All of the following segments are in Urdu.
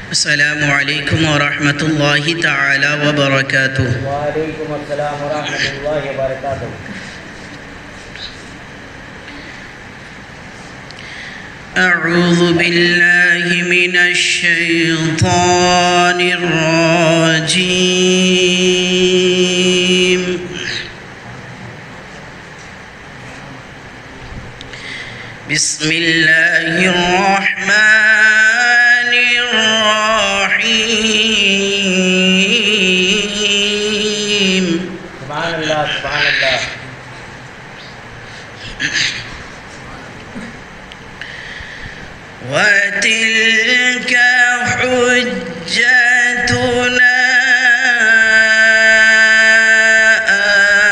السلام علیکم ورحمۃ اللہ تعالی وبرکاتہ۔ وعلیکم السلام ورحمۃ اللہ وبرکاتہ۔ اعوذ باللہ من الشیطان الرجیم۔ بسم اللہ الرحمن الرحیم۔ سبحان اللہ سبحان اللہ۔ وَتِلْكَ حُجَّتُنَا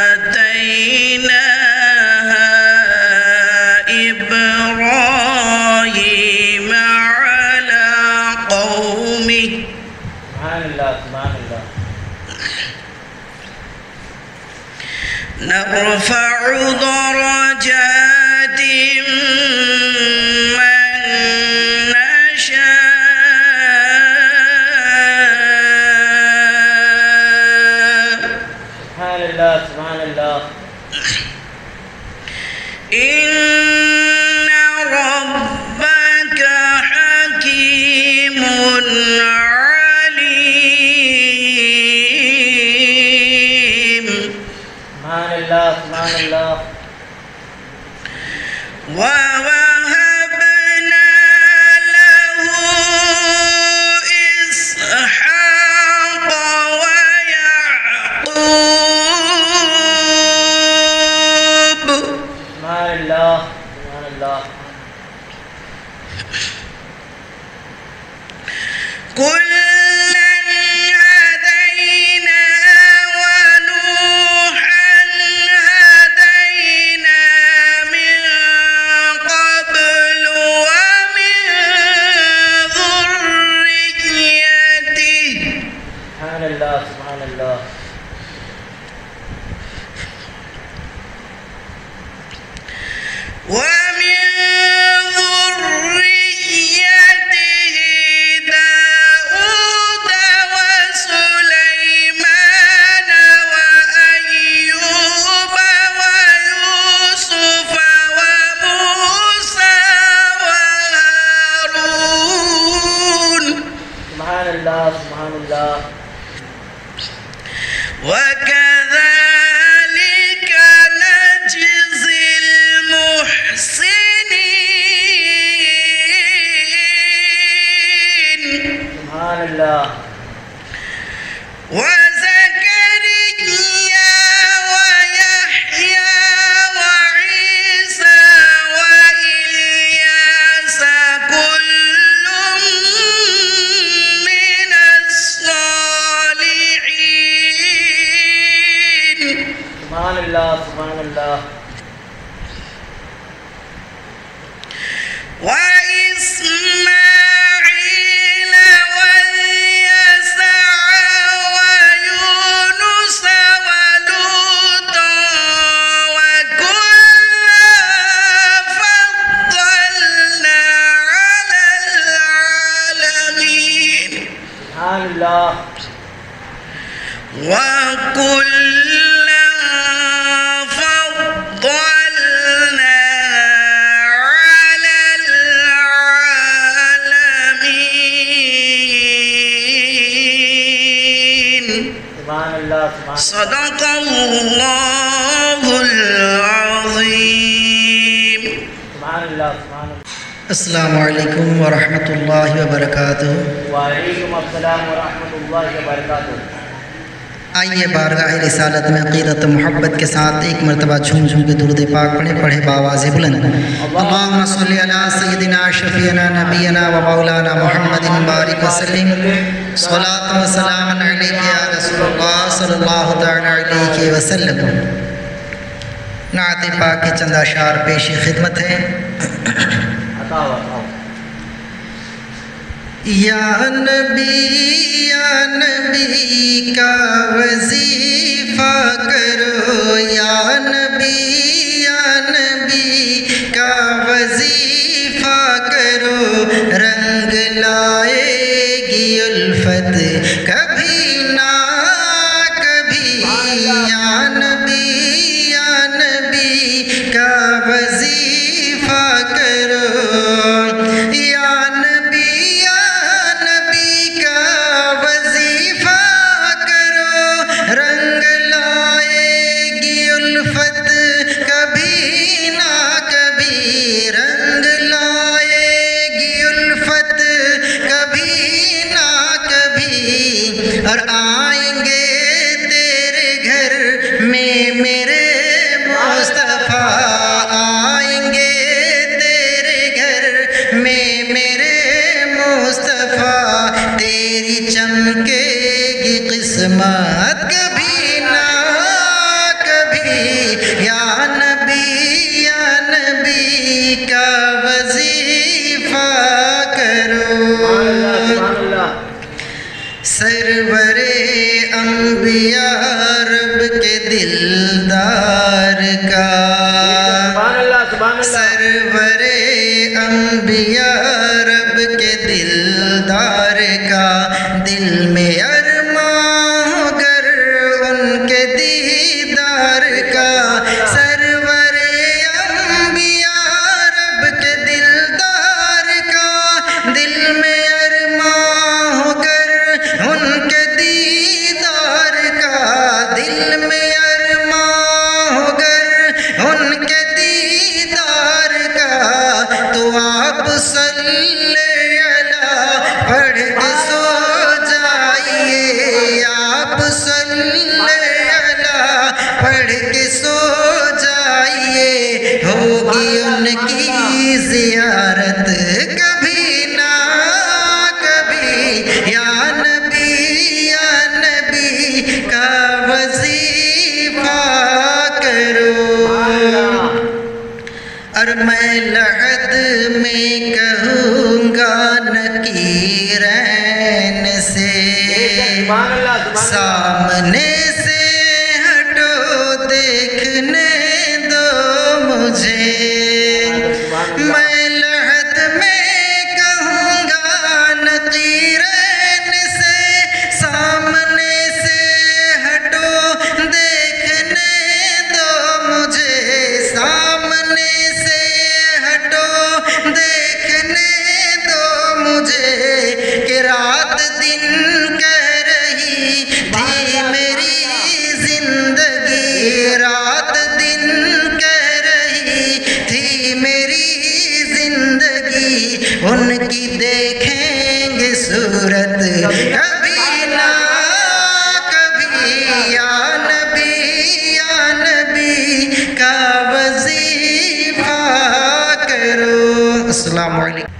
آتَيْنَاهَا إِبْرَاهِيمَ عَلَى قَوْمِهِ۔ سبحان اللہ سبحان اللہ۔ نَرْفَعُ دَرَجَاتٍ سبحان اللہ۔ إن ربك حكيم عليم۔ سبحان اللہ سبحان اللہ۔ ووهبنا له إسحاق ويعقوب۔ سبحان اللہ سبحان اللہ۔ كُلًّا هدينا ونوحا هدينا من قبل ومن ذريته۔ سبحان اللہ سبحان اللہ۔ ومن ذريته داود وسليمان وأيوب ويوسف وموسى وهارون۔ سبحان اللہ سبحان اللہ۔ وكذلك نجزي المحسنين۔ سبحان اللہ۔ وزكريا ويحيى وعيسى وإلياس كل من الصالحين۔ سبحان اللہ سبحان اللہ۔ وإسماعيل واليسع ويونس ولوطا وكلا فضلنا على العالمين۔ سبحان اللہ۔ وكلا فضلنا على العالمين۔ سبحان اللہ سبحان صدق اللہ العظیم۔ سبحان اللہ سبحان اللہ۔ السلام علیکم ورحمۃ اللہ وبرکاتہ۔ وعلیکم السلام ورحمۃ اللہ وبرکاتہ۔ آئیے بارگاہ رسالت میں عقیدت و محبت کے ساتھ ایک مرتبہ جھوم جھوم کے درود پاک پڑھے بآواز بلند۔ اللہم صلی علی سیدنا شفیعنا نبینا و مولانا محمد بارک وسلم۔ صلاۃ و سلام علیک یا رسول اللہ صلی اللہ تعالی علیہ وسلم۔ نعت پاک کے چند اشعار پیش خدمت ہے۔ یا نبی کا وظیفہ کرو، یا نبی کا وظیفہ کرو، رنگ لائے گی دفعہ تیری چمکے گی قسمت کبھی نہ کبھی یا نبی کا وظیفہ کرو سرور انبیاء رب کے دلدار کا سرور انبیاء رب کے دلدار کا دل میں ارمان گر ان کے دیدار کا سرور انبیاء رب کے دلدار کا دل میں ارمان گر ان کے دیدار کا دل میں ارمان گر ان کے دیدار کا تو آپ صلی اللہ پڑھ کے سو جائیے آپ صلی اللہ پڑھ کے سو جائیے ہوگی ان کی زیارت کبھی نہ کبھی یا نبی کا وظیفہ کرو اور میں لحد میں کہوں گا نکیرین سے سامنے سے ہٹو دیکھنے دو مجھے میں لحد میں کہوں گا نکیرین سے سامنے سے ہٹو دیکھنے دو مجھے سامنے سے ہٹو دیکھنے دو مجھے کہ رات دن کہہ رہی تھی میری زندگی رات دن کہہ رہی تھی میری زندگی ان کی دیکھیں گے صورت کبھی نہ کبھی یا نبی کا وظیفہ کرو السلام علیکم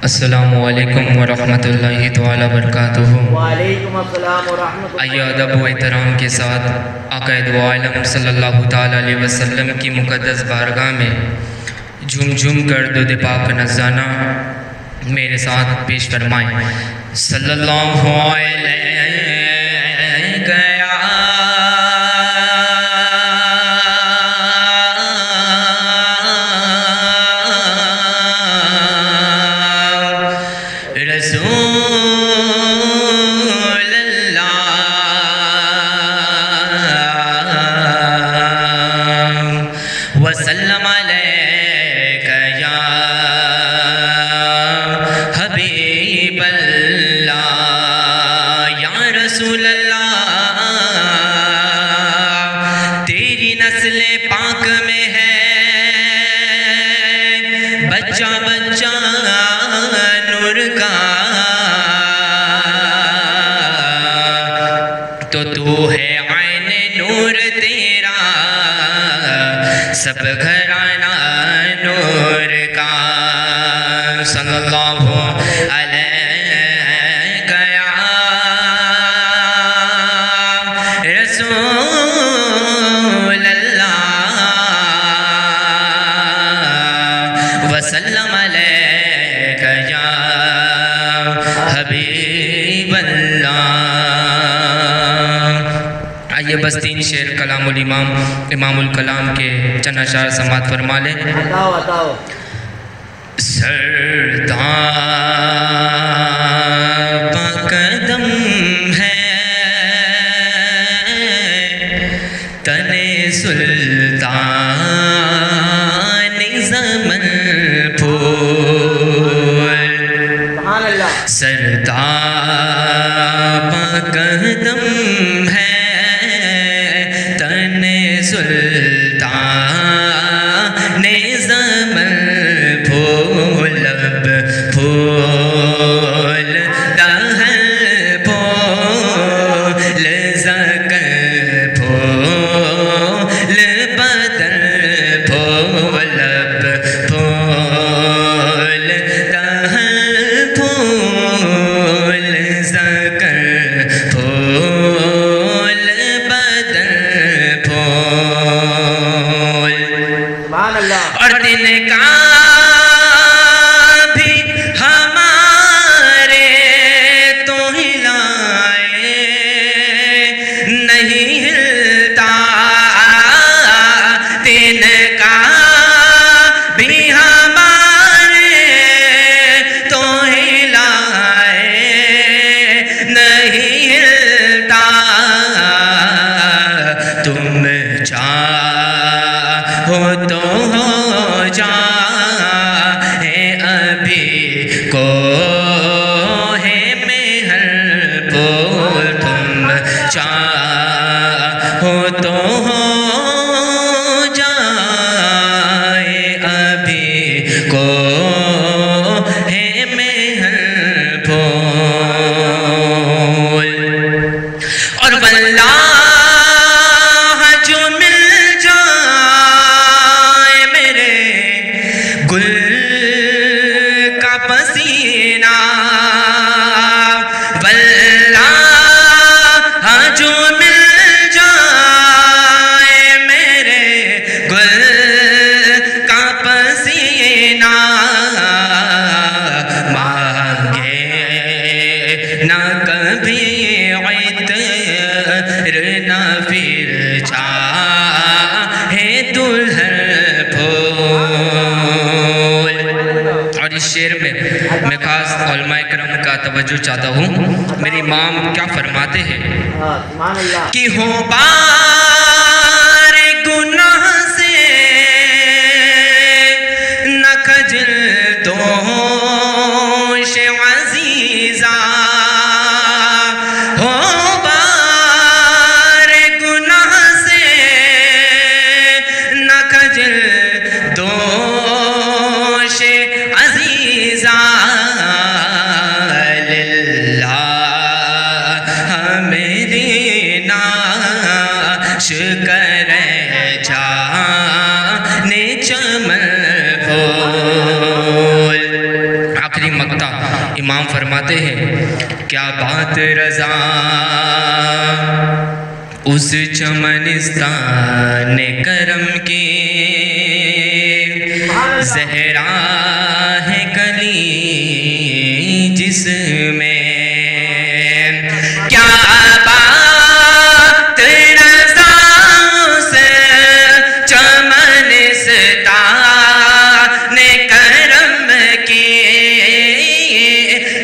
السلام علیکم ورحمۃ اللہ تعالی وبرکاتہ۔ وعلیکم السلام ورحمۃ اللہ۔ آئیے ادب و احترام کے ساتھ آقا دو عالم صلی اللہ تعالی علیہ وسلم کی مقدس بارگاہ میں جھوم جھوم کر درود پاک نذرانہ میرے ساتھ پیش فرمائیں۔ صلی اللہ علیہ رسول اللہ وسلم علیک یا حبیب اللہ یا رسول اللہ تیری نسل پاک میں ہے بچہ بچہ نور کا تو ہے عین نور تیرا سب گھرانہ نور کا صلی اللہ علیہ یا رسول اللہ وسلم علیک یا حبیب اللہ۔ آئیے بس تین شعر کلام الامام امام الکلام کے چند اشعار سماعت فرما لیں۔ بتاؤ سرداب قدم ہے تن سلطان زمن پھول سبحان اللہ سرداب قدم ہے تن سلطان زمن پھول لب پھول دہن پھول زکر پھول بدن پھول لب پھول دہن پھول اور دل کا بھی ہمارے تو ہلائے نہیں ہلتا، دل کا بھی ہمارے تو ہلائے نہیں ہلتا، تم چاہو تو ہو جائے ابھی کوہ محل پور، تم چاہو تو ہو جائے ابھی کوہ محل پور، اور واللہ جو مل جائے میرے گل کا پسینہ، واللہ جو مل جائے میرے گل کا پسینہ، مانگے نہ کبھی عطر نہ پھر چاہے دلہن پھول۔ اور اس شعر میں میں خاص علماء کرام کا توجہ چاہتا ہوں، میری امام کیا فرماتے ہیں کہ ہو بار گناہ سے نہ خجل دوش عزیزہ، ہو بار گناہ سے نہ خجل دوش عزیزہ، للہ میری ناش کرے جانے چمن پھول۔ آخری مقطع امام فرماتے ہیں، کیا بات رضا اس چمنستان کرم کی، زہرا ہے کلی جس میں، کیا بات رضا اس چمنستان کرم کی،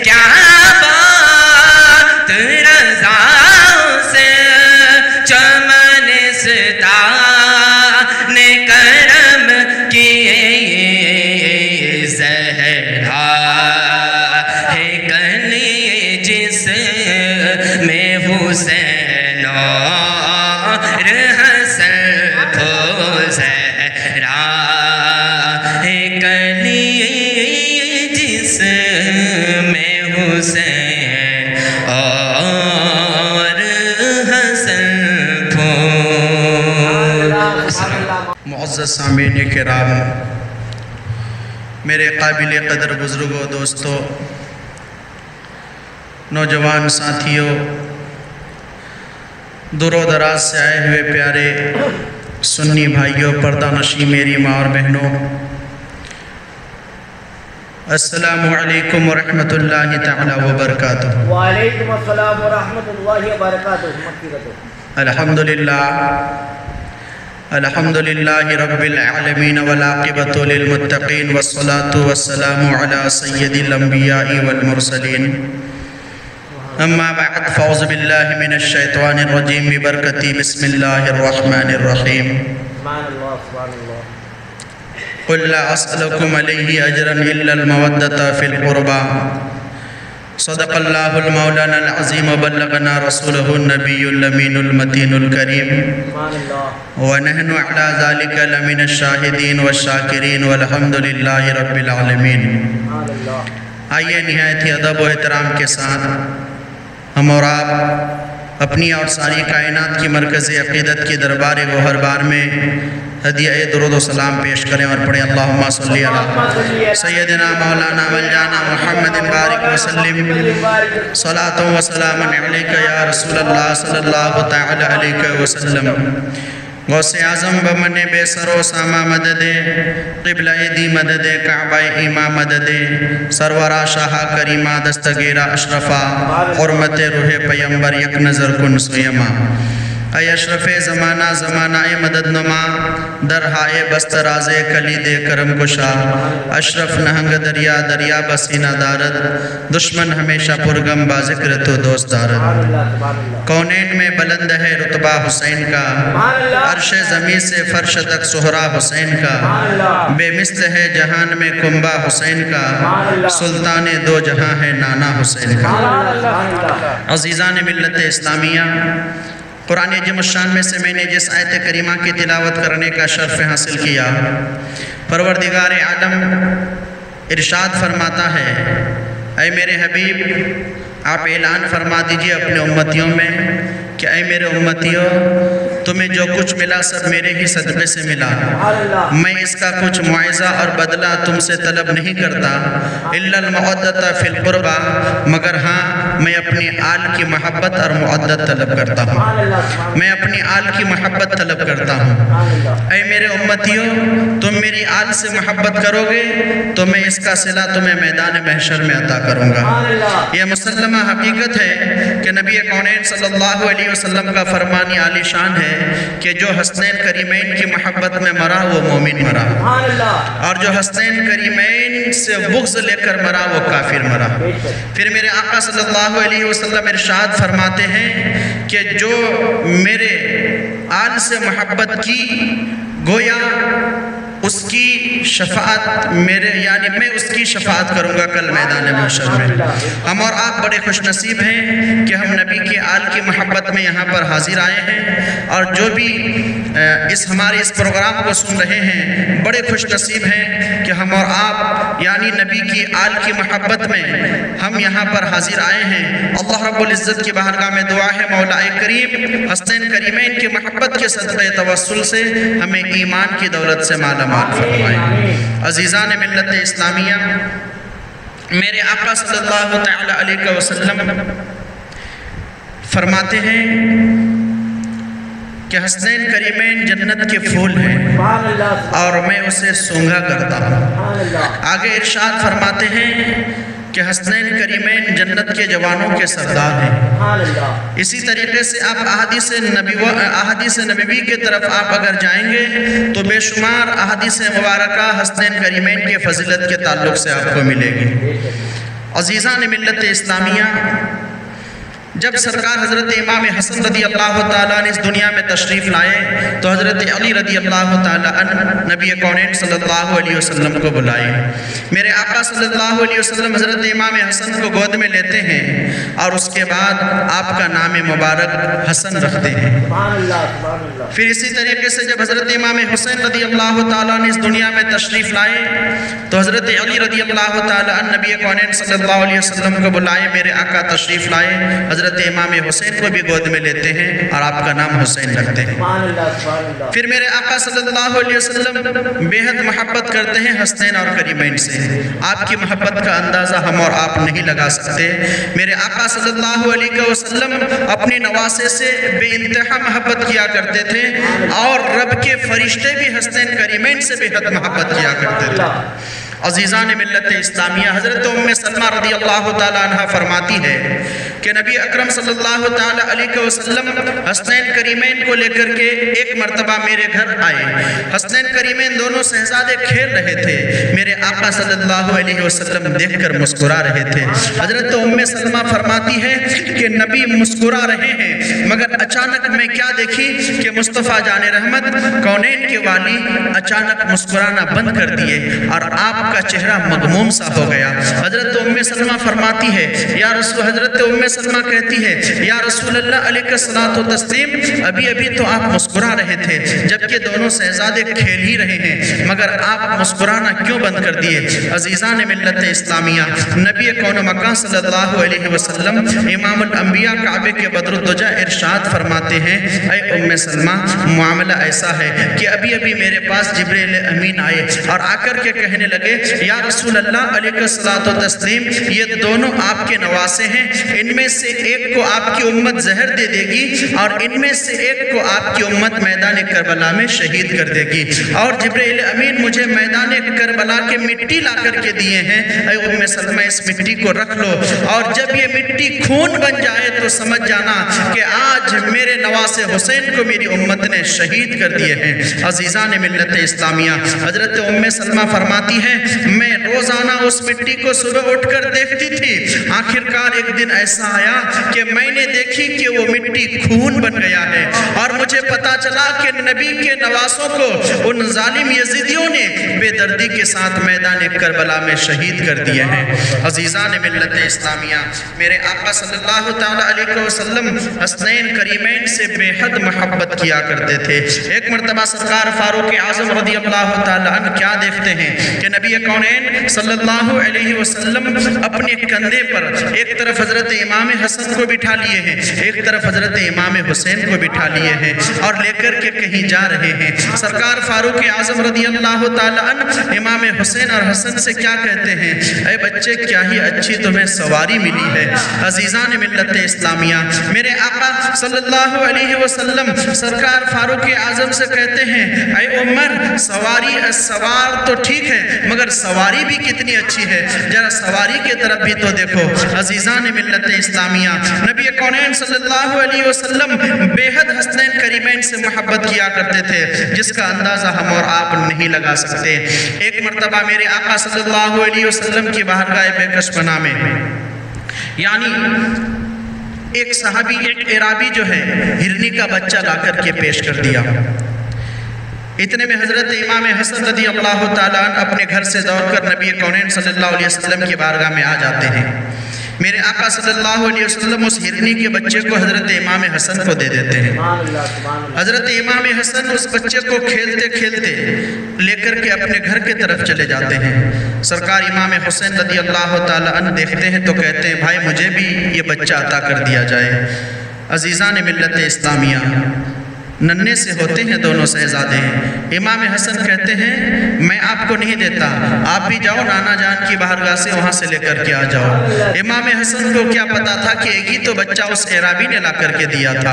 کیا بات رضا اس چمنستان کرم کی، زہرا ہے کلی جس میں حسین اور حسن پھول، زہرا ہے کلی جس میں حسین اور حسن پھول۔ معزز سامعین کرام، میرے قابل قدر بزرگوں، دوستوں، نوجوان ساتھیوں، دور و دراز سے آئے ہوئے پیارے سنی بھائیوں، پردہ نشی میری ماں اور بہنوں، السلام علیکم ورحمۃ اللہ تعالی وبرکاتہ۔ وعلیکم السلام ورحمۃ اللہ وبرکاتہ۔ الحمد للہ رب العالمین والعاقبۃ للمتقین والصلاة والسلام علی سید الانبیاء والمرسلین، اما بعد فاعوذ باللہ من الشیطان الرجیم ببرکتی بسم اللہ الرحمن الرحیم۔ قل لا اسألکم علیہ اجرا الا المودۃ فی القربى، صدق اللہ المولانا العظیم وبلغنا رسولہ النبی الامین المتین الکریم، ونحن على ذلك لمن الشاہدین والشاکرین والحمد للہ رب العالمین۔ آئیے نہایت ہی ادب و احترام کے ساتھ ہم اور آپ اپنی اور ساری کائنات کی مرکز عقیدت کی دربار گوہر بار میں ہدیہ درود و سلام پیش کریں اور پڑھیں، اللہم صلی علی سیدنا مولانا ملجانا محمد بارک وسلم، صلاۃ و سلام علیکہ یا رسول اللہ صلی اللہ تعالی علیہ وسلم۔ غوث اعظم بمن بے سرو ساما مدد قبلہ دی مدد کعبہ ایما مدد سرورا شاہ کریمہ دستگیرہ اشرفا حرمت روح پیمبر یک نظر کن سویما اے اشرف زمانہ زمانہ مدد نما درہائے بست راز کلید کرم گشا اشرف نہنگ دریا دریا بسینہ دارد دشمن ہمیشہ پرگم بازکر تو دوست دارد کونین میں بلند ہے رتبہ حسین کا عرش زمین سے فرش تک سہرا حسین کا بے مثل ہے جہان میں کنبہ حسین کا سلطان دو جہاں ہے نانا حسین کا عزیزان ملت اسلامیہ قرآن عظیم الشان میں سے میں نے جس آیت کریمہ کی تلاوت کرنے کا شرف حاصل کیا پروردگار عالم ارشاد فرماتا ہے اے میرے حبیب آپ اعلان فرما دیجئے اپنے امتیوں میں کہ اے میرے امتیوں تمہیں جو کچھ ملا سب میرے ہی صدقے سے ملا میں اس کا کچھ معاوضہ اور بدلہ تم سے طلب نہیں کرتا الا المودۃ فی القربہ مگر ہاں میں اپنی آل کی محبت اور مودت طلب کرتا ہوں میں اپنی آل کی محبت طلب کرتا ہوں اے میرے امتیوں تم میری آل سے محبت کرو گے تو میں اس کا صلہ تمہیں میدان محشر میں عطا کروں گا یہ مسلمہ حقیقت ہے کہ نبی کونین صلی اللہ علیہ وسلم کا فرمانی عالی شان ہے کہ جو حسنین کریمین کی محبت میں مرا وہ مومن مرا اور جو حسنین کریمین سے بغض لے کر مرا وہ کافر مرا پھر میرے آقا صلی اللہ علیہ وسلم ارشاد فرماتے ہیں کہ جو میرے آل سے محبت کی گویا اس کی شفاعت یعنی میں اس کی شفاعت کروں گا کل میدان محشر میں ہم اور آپ بڑے خوش نصیب ہیں کہ ہم نبی کے آل کی محبت میں یہاں پر حاضر آئے ہیں اور جو بھی ہمارے اس پروگرام کو سن رہے ہیں بڑے خوش نصیب ہیں کہ ہم اور آپ یعنی نبی کی آل کی محبت میں ہم یہاں پر حاضر آئے ہیں اللہ رب العزت کی بارگاہ میں دعا ہے مولا کریم حسنین کریمین کی محبت کے صدقے توسل سے ہمیں ایمان کی دولت سے مالا فرمائے عزیزان ملت اسلامیہ میرے آقا صلی اللہ تعالی علیہ وسلم فرماتے ہیں کہ حسنین کریمین جنت کے پھول ہیں اور میں اسے سونگھا کرتا ہوں آگے ارشاد فرماتے ہیں کہ حسنین کریمین جنت کے جوانوں کے سردار ہیں اسی طریقے سے آپ احادیث نبوی کے طرف آپ اگر جائیں گے تو بے شمار احادیث مبارکہ حسنین کریمین کے فضیلت کے تعلق سے آپ کو ملے گی عزیزان ملت اسلامیہ جب سرکار حضرت امام حسن رضی اللہ تعالیٰ نے اس دنیا میں تشریف لائے تو حضرت علی رضی اللہ تعالیٰ عنہ نبی کونین صلی اللہ علیہ وسلم کو بلائے میرے آقا صلی اللہ علیہ وسلم حضرت امام حسن کو گود میں لیتے ہیں اور اس کے بعد آپ کا نام مبارک حسن رکھتے ہیں پھر اسی طریقے سے جب حضرت امام حسین رضی اللہ تعالیٰ نے اس دنیا میں تشریف لائے تو حضرت علی رضی اللہ تعالیٰ عنہ نبی کونین صلی اللہ علیہ وسلم کو بلائے میرے آقا تشریف لائے حضرت امام حسین کو بھی گود میں لیتے ہیں اور آپ کا نام حسین رکھتے ہیں پھر میرے آقا صلی اللہ علیہ وسلم بے حد محبت کرتے ہیں حسنین اور کریمین سے آپ کی محبت کا اندازہ ہم اور آپ نہیں لگا سکتے میرے آقا صلی اللہ علیہ وسلم اپنی نواسے سے بے انتہا محبت کیا کرتے تھے اور رب کے فرشتے بھی حسنین کریمین سے بے حد محبت کیا کرتے تھے عزیزان ملت اسلامیہ حضرت ام سلمہ رضی اللہ تعالیٰ عنہ فرماتی ہے کہ نبی اکرم صلی اللہ تعالیٰ علیہ وسلم حسنین کریمین کو لے کر کے ایک مرتبہ میرے گھر آئے حسنین کریمین دونوں شہزادے کھیل رہے تھے میرے آقا صلی اللہ علیہ وسلم دیکھ کر مسکرا رہے تھے حضرت ام سلمہ فرماتی ہے کہ نبی مسکرا رہے ہیں مگر اچانک میں کیا دیکھی کہ مصطفیٰ جان رحمت کونین کے والی اچانک مسکرانا بند کر دیے اور آپ کا چہرہ مغموم سا ہو گیا حضرت ام سلمہ فرماتی ہے حضرت ام سلمہ کہتی ہے یا رسول اللہ علیہ الصلوۃ والتسلیم ابھی تو آپ مسکرا رہے تھے جبکہ دونوں شہزادے کھیل ہی رہے ہیں مگر آپ مسکرانا کیوں بند کر دیے عزیزان ملت اسلامیہ نبی کون مکان صلی اللہ علیہ وسلم امام الانبیاء کعبے کے بدر الدجا ارشاد فرماتے ہیں اے ام سلمہ معاملہ ایسا ہے کہ ابھی میرے پاس جبریل امین آئے اور آ کر کے کہنے لگے یا رسول اللہ علیہ الصلوۃ والتسلیم یہ دونوں آپ کے نواسے ہیں ان میں میں سے ایک کو آپ کی امت زہر دے دے گی اور ان میں سے ایک کو آپ کی امت میدان کربلا میں شہید کر دے گی۔ اور جبرائیل امین مجھے میدان کربلا کے مٹی لا کر کے دیے ہیں، اے ام سلمہ اس مٹی کو رکھ لو، اور جب یہ مٹی خون بن جائے تو سمجھ جانا کہ آج میرے نواسے حسین کو میری امت نے شہید کر دیے ہیں۔ عزیزان ملت اسلامیہ، حضرت ام سلمہ فرماتی ہیں میں روزانہ اس مٹی کو صبح اٹھ کر دیکھتی تھی، آخرکار ایک دن ایسا آیا کہ میں نے دیکھی کہ وہ مٹی خون بن گیا ہے، اور مجھے پتا چلا کہ نبی کے نواسوں کو ان ظالم یزیدیوں نے بے دردی کے ساتھ میدان کربلا میں شہید کر دیے ہیں۔ عزیزان ملت اسلامیہ، میرے آقا صلی اللہ تعالیٰ علیہ وسلم حسنین کریمین سے بے حد محبت کیا کرتے تھے۔ ایک مرتبہ سرکار فاروق اعظم رضی اللہ تعالیٰ عنہ کیا دیکھتے ہیں کہ نبی کونین صلی اللہ علیہ وسلم اپنے کندھے پر ایک طرف حضرت امام حسن کو بٹھا لیے ہیں، ایک طرف حضرت امام حسین کو بٹھا لیے ہیں، اور لے کر کے کہیں جا رہے ہیں۔ سرکار فاروق اعظم رضی اللہ تعالیٰ عنہ امام حسین اور حسن سے کیا کہتے ہیں؟ اے بچے کیا ہی اچھی تمہیں سواری ملی ہے۔ عزیزان ملت اسلامیہ، میرے آقا صلی اللہ علیہ وسلم سرکار فاروق اعظم سے کہتے ہیں اے عمر سوار تو ٹھیک ہے مگر سواری بھی کتنی اچھی ہے، ذرا سواری کے طرف بھی تو دیکھو۔ عزیزان ملت اسلامیہ، نبی کونین صلی اللہ علیہ وسلم بے حد حسنین کریمین سے محبت کیا کرتے تھے جس کا اندازہ ہم اور آپ نہیں لگا سکتے۔ ایک مرتبہ میرے آقا صلی اللہ علیہ وسلم کی بارگاہ بے کش پناہ میں، یعنی ایک صحابی ایک عرابی جو ہے ہرنی کا بچہ لا کر کے پیش کر دیا۔ اتنے میں حضرت امام حسن رضی اللہ تعالیٰ عنہ اپنے گھر سے دوڑ کر نبی کونین صلی اللہ علیہ وسلم کی بارگاہ میں آ جاتے ہیں۔ میرے آقا صلی اللہ علیہ وسلم اس ہرنی کے بچے کو حضرت امام حسن کو دے دیتے ہیں۔ حضرت امام حسن اس بچے کو کھیلتے کھیلتے لے کر کے اپنے گھر کے طرف چلے جاتے ہیں۔ سرکار امام حسین رضی اللہ تعالیٰ عنہ دیکھتے ہیں تو کہتے ہیں بھائی مجھے بھی یہ بچہ عطا کر دیا جائے۔ عزیزان ملت اسلامیہ، ننھے سے ہوتے ہیں دونوں شہزادے۔ امام حسن کہتے ہیں میں آپ کو نہیں دیتا، آپ بھی جاؤ نانا جان کی بارگاہ سے وہاں سے لے کر کے آ جاؤ۔ امام حسن کو کیا پتا تھا کہ ایک ہی تو بچہ اس عرابی نے لا کر کے دیا تھا۔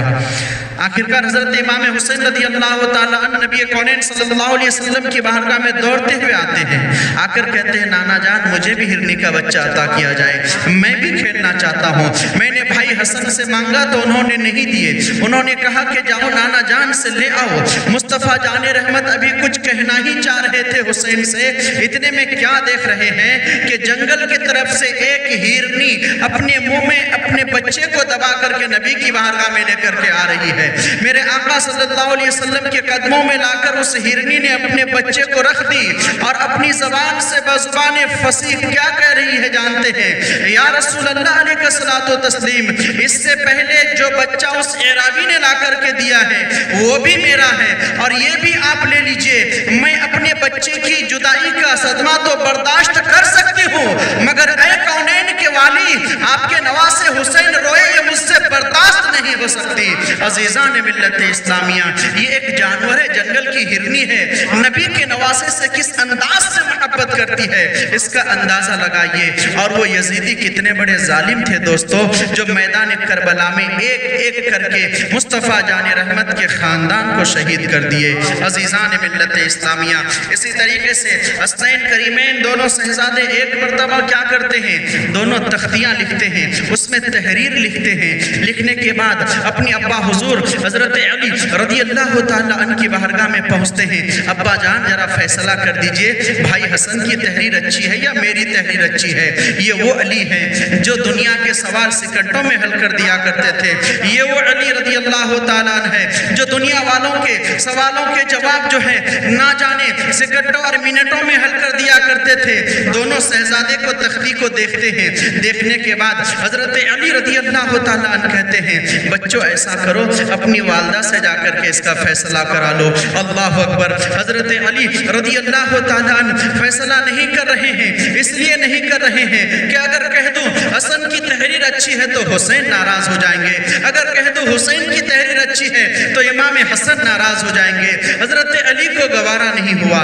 آخرکار حضرت امام حسین رضی اللہ تعالیٰ عنہ نبی کونین صلی اللہ علیہ وسلم کی بارگاہ میں دوڑتے ہوئے آتے ہیں، آ کر کہتے ہیں نانا جان مجھے بھی ہرنی کا بچہ عطا کیا جائے، میں بھی کھیلنا چاہتا ہوں۔ میں نے بھائی حسن سے مانگا تو انہوں نے نہیں دیے، انہوں نے کہا کہ جاؤ نانا جان سے لے آؤ۔ مصطفیٰ جان رحمت ابھی کچھ کہنا ہی چاہ رہے تھے حسین سے، اتنے میں کیا دیکھ رہے ہیں کہ جنگل کی طرف سے ایک ہرنی اپنے منہ میں اپنے بچے کو دبا کر کے نبی کی بارگاہ میں لے کر کے آ رہی ہے۔ میرے آقا صلی اللہ علیہ وسلم کے قدموں میں لا کر اس ہرنی نے اپنے بچے کو رکھ دی اور اپنی زبان سے بزبان فصیح کیا کہہ رہی ہے جانتے ہیں؟ یا رسول اللہ علیہ الصلوۃ والتسلیم، اس سے پہلے جو بچہ اس عرابی نے لا کر کے دیا ہے وہ بھی میرا ہے اور یہ بھی آپ لے لیجئے۔ میں اپنے بچے کی جدائی کا صدمہ تو برداشت کر سکتی ہوں مگر اے کونین کے والی آپ کے نواسے حسین روئے یہ مجھ سے برداشت نہیں ہو سکتی۔ عزیزان ملت اسلامیہ، یہ ایک جانور ہے، جنگل کی ہرنی ہے، نبی کے نواسے سے کس انداز سے محبت کرتی ہے اس کا اندازہ لگائیے۔ اور وہ یزیدی کتنے بڑے ظالم تھے دوستو، جو میدان کربلا میں ایک ایک کر کے مصطفیٰ جان رحمت کے خاندان کو شہید کر دیے۔ عزیزان ملت اسلامیہ، اسی طریقے سے حسنین کریمین دونوں شہزادے ایک مرتبہ کیا کرتے ہیں؟ دونوں تختیاں لکھتے ہیں، اس میں تحریر لکھتے ہیں۔ لکھنے کے بعد اپنی ابا حضور حضرت علی رضی اللہ تعالیٰ عنہ کی بارگاہ میں پہنچتے ہیں۔ ابا جان ذرا فیصلہ کر دیجئے، بھائی حسن کی تحریر اچھی ہے یا میری تحریر اچھی ہے؟ یہ وہ علی ہیں جو دنیا کے سوال سیکنڈوں میں حل کر دیا کرتے تھے، یہ وہ علی رضی اللہ تعالیٰ عنہ ہے جو دنیا والوں کے سوالوں کے جواب جو ہے نہ جانے سیکنڈوں اور منٹوں میں حل کر دیا کرتے تھے۔ دونوں شہزادے کو تختی کو دیکھتے ہیں، دیکھنے کے بعد حضرت علی رضی اللہ تعالیٰ عنہ کہتے ہیں بچوں ایسا کرو اپنی والدہ سے جا کر کے اس کا فیصلہ کرا لو۔ اللہ اکبر! حضرت علی رضی اللہ تعالیٰ عنہ فیصلہ نہیں کر رہے ہیں، اس لیے نہیں کر رہے ہیں کہ اگر کہہ دوں حسن کی تحریر اچھی ہے تو حسین ناراض ہو جائیں گے، اگر کہہ دوں حسین کی تحریر اچھی ہے تو امام حسن ناراض ہو جائیں گے۔ حضرت علی کو گوارا نہیں ہوا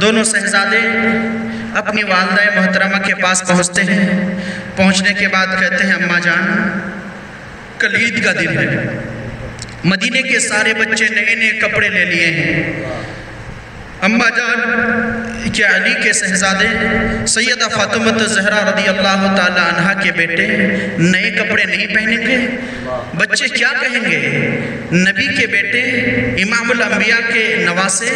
دونوں صاحبزادے اپنی والدہ محترمہ کے پاس پہنچتے ہیں. پہنچنے کے بعد کہتے ہیں اماں جان کل عید کا دن ہے, مدینے کے سارے بچے نئے نئے کپڑے لے لیے ہیں. اماں جان کیا علی کے صاحبزادے سیدہ فاطمہ زہرا رضی اللہ تعالی عنہ کے بیٹے نئے کپڑے نہیں پہنیں گے؟ بچے کیا کہیں گے؟ نبی کے بیٹے امام الانبیاء کے نواسے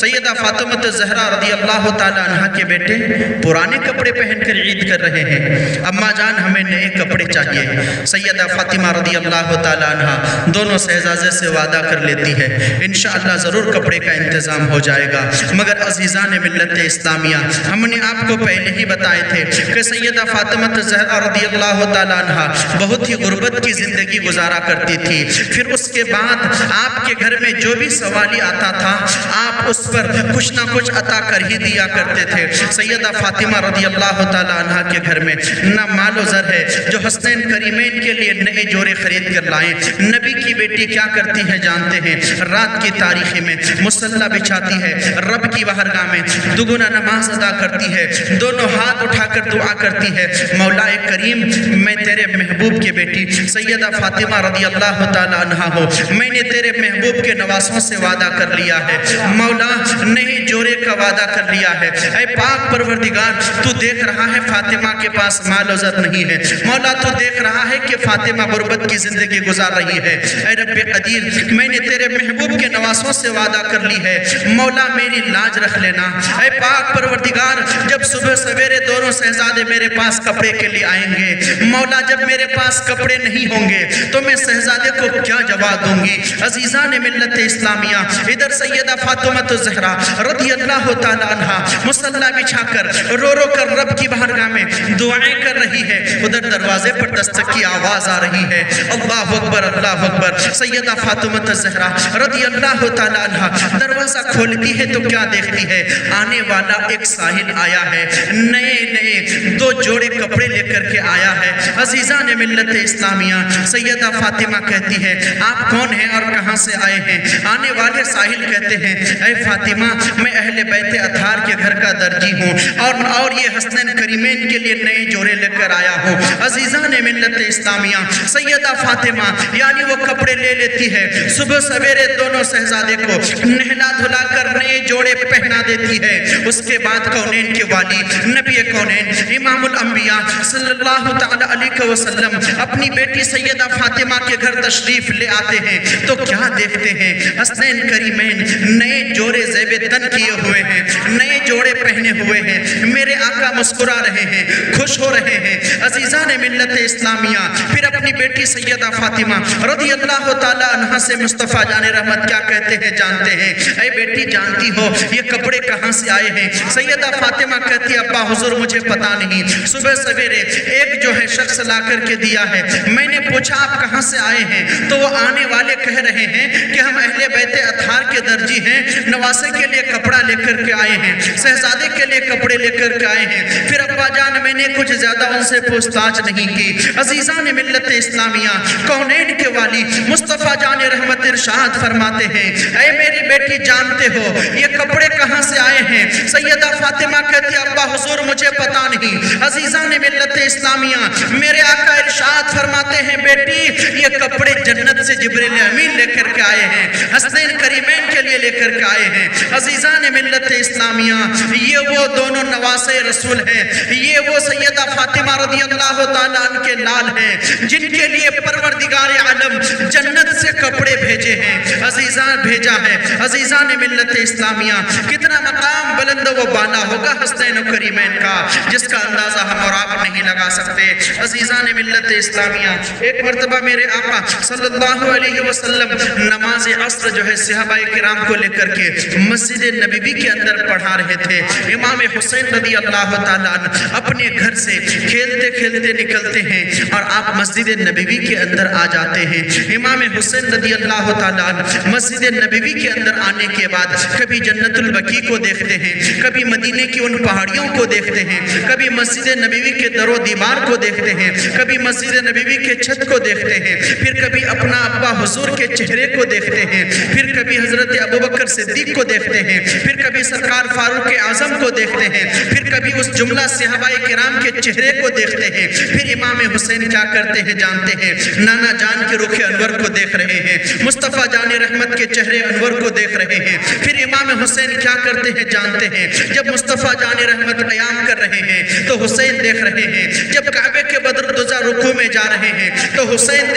سیدہ فاطمہ زہرا رضی اللہ تعالی عنہ کے بیٹے پرانے کپڑے پہن کر عید کر رہے ہیں. اماں جان ہمیں نئے کپڑے چاہیے. سیدہ فاطمہ رضی اللہ تعالی عنہ دونوں صاحبزادے سے وعدہ کر لیتی ہے انشاءاللہ ضرور کپڑے کا انتظام ہو جائے گا. مگر عزیزان ملت اسلامیہ ہم نے آپ کو پہلے ہی بتائے تھے کہ سیدہ فاطمہ زہرا رضی اللہ تعالیٰ عنہ بہت ہی غربت کی زندگی گزارا کرتی تھی. پھر اس کے بعد آپ کے گھر میں جو بھی سوالی آتا تھا آپ اس پر کچھ نہ کچھ عطا کر ہی دیا کرتے تھے. سیدہ فاطمہ رضی اللہ تعالیٰ عنہ کے گھر میں نہ مال و زر ہے جو حسنین کریمین کے لیے نئے جوڑے خرید کر لائیں. نبی کی بیٹی کیا کرتی ہے جانتے ہیں؟ رات کی تاریخی میں مصلی بچھاتی ہے, رب کی بارگاہ میں دگنا نماز ادا کرتی ہے, دونوں ہاتھ اٹھا کر دعا کرتی ہے مولا کریم میں تیرے محبوب کی بیٹی سیدہ فاطمہ رضی اللہ تعالی عنہ ہوں, میں نے تیرے محبوب کے نواسوں سے وعدہ کر لیا ہے مولا, نئے جوڑے کا وعدہ کر لیا ہے. اے پاک پروردگار تو دیکھ رہا ہے فاطمہ کے پاس مال و زر نہیں ہے مولا, تو دیکھ رہا ہے کہ فاطمہ غربت کی زندگی گزار رہی ہے. اے رب قدیر میں نے تیرے محبوب کے نواسوں سے وعدہ کر لی ہے مولا میری لاج رکھ لینا. اے پاک پروردگار جب صبح سویرے دونوں صاحبزادے میرے پاس کپڑے کے لیے آئیں گے مولا, جب میرے پاس کپڑے نہیں ہوں گے تو میں صاحبزادے کو کیا جواب دوں گی؟ عزیزان ملت اسلامیہ ادھر سیدہ فاطمہ زہرا رضی اللہ تعالی عنہ مصلی بچھا کر رو رو کر رب کی بارگاہ میں دعائیں کر رہی ہے. ادھر دروازے پر دستک کی آواز آ رہی ہے اللہ اکبر اللہ اکبر. سیدہ فاطمہ زہرا رضی اللہ تعالی عنہ دروازہ کھولتی ہے تو کیا دیکھتی ہے؟ آنے والا ایک ساحل آیا ہے, نئے نئے دو جوڑے کپڑے لے کر کے آیا ہے. عزیزان ملت اسلامیہ سیدہ فاطمہ کہتی ہے آپ کون ہیں اور کہاں سے آئے ہیں؟ آنے والے ساحل کہتے ہیں اے فاطمہ میں اہل بیت اطہار کے گھر کا درجی ہوں اور یہ حسنین کریمین کے لیے نئے جوڑے لے کر آیا ہوں. عزیزان ملت اسلامیہ سیدہ فاطمہ یعنی وہ کپڑے لے لیتی ہے, صبح سویرے دونوں صاحبزادے کو نہلا دھلا کر نئے جوڑے پہنا دیتی ہے. اس کے بعد کونین کے والی نبی کونین امام الانبیاء صلی اللہ تعالی علیہ وسلم اپنی بیٹی سیدہ فاطمہ کے گھر تشریف لے آتے ہیں تو کیا دیکھتے ہیں؟ حسنین کریمین نئے جوڑے زیب تن کیے ہوئے ہیں, نئے جوڑے پہنے ہوئے ہیں. میرے آقا مسکرا رہے ہیں, خوش ہو رہے ہیں. عزیزان ملت اسلامیہ پھر اپنی بیٹی سیدہ فاطمہ رضی اللہ تعالی عنہ سے مصطفیٰ جان رحمت کیا کہتے ہیں جانتے ہیں؟ اے بیٹی جانتی ہو یہ کپڑے کہاں سے آئے ہیں؟ سیدہ فاطمہ کہتی ہے ابا حضور مجھے پتا نہیں, صبح سویرے ایک جو ہے شخص لا کر کے دیا ہے, میں نے پوچھا آپ کہاں سے آئے ہیں تو وہ آنے والے کہہ رہے ہیں کہ ہم اہل بیت اطہار کے درجی ہیں, نواسے کے لیے کپڑا لے کر کے آئے ہیں, صاحبزادے کے لیے کپڑے لے کر کے آئے ہیں. پھر ابا جان میں نے کچھ زیادہ ان سے پوچھ تاچھ نہیں کی. عزیزان ملت اسلامیہ کونین کے والی مصطفیٰ جان رحمت ارشاد فرماتے ہیں اے میری بیٹی جانتے ہو یہ کپڑے کہاں سے آئے ہیں؟ سیدہ فاطمہ کہتی ابا حضور مجھے پتا نہیں. عزیزان ملت اسلامیہ میرے آقا ارشاد فرماتے ہیں بیٹی یہ کپڑے جنت سے جبریل امین لے کر کے آئے ہیں, حسنین کریمین کے لیے لے کر کے آئے ہیں. عزیزان ملت اسلامیہ یہ وہ دونوں نواسے رسول ہیں, یہ وہ سیدہ فاطمہ رضی اللہ تعالیٰ عنہ کے لال ہیں جن کے لیے پروردگار عالم جنت سے کپڑے بھیجے ہیں, عزیزان بھیجا ہے. عزیزان ملت اسلامیہ کتنا مقام بلند و بالا ہوگا حسنین و کریمین کا جس کا اندازہ ہم اور آپ نہیں لگا سکتے. عزیزان ملت اسلامیہ ایک مرتبہ میرے آقا صلی اللہ علیہ وسلم نماز عصر جو ہے صحابہ کرام کو لے کر کے مسجد نبوی کے اندر پڑھا رہے تھے. امام حسین رضی اللہ تعالیٰ عنہ اپنے گھر سے کھیلتے کھیلتے نکلتے ہیں اور آپ مسجد نبوی کے اندر آ جاتے ہیں. امام حسین رضی اللہ تعالیٰ عنہ مسجد نبوی کے اندر آنے کے بعد کبھی جنت البقیع کو دیکھتے ہیں, کبھی مدینے کی ان پہاڑیوں کو دیکھتے ہیں، کبھی مسجد نبوی کے در و دیوار کو دیکھتے ہیں، کبھی مسجد نبوی کے چھت کو دیکھتے ہیں، پھر کبھی اپنا ابا حضور کے چہرے کو دیکھتے ہیں، پھر کبھی حضرت ابوبکر صدیق کو دیکھتے ہیں، پھر کبھی سرکار فاروق اعظم کو دیکھتے ہیں، پھر کبھی اس جملہ صحابہ کرام کے چہرے کو دیکھتے ہیں، پھر امام حسین کیا کرتے ہیں جانتے ہیں، نانا جان کے رخ انور کو دیکھ رہے ہیں، مصطفیٰ جان رحمت کے چہرے انور کو دیکھ رہے ہیں، پھر امام حسین کیا کرتے ہیں جانتے ہیں، جب مصطفیٰ جان رحمت قیام کر رہے ہیں تو حسین دیکھ رہے ہیں، جب کعبے کے بدر دجا رکوع میں جا رہے ہیں تو حسین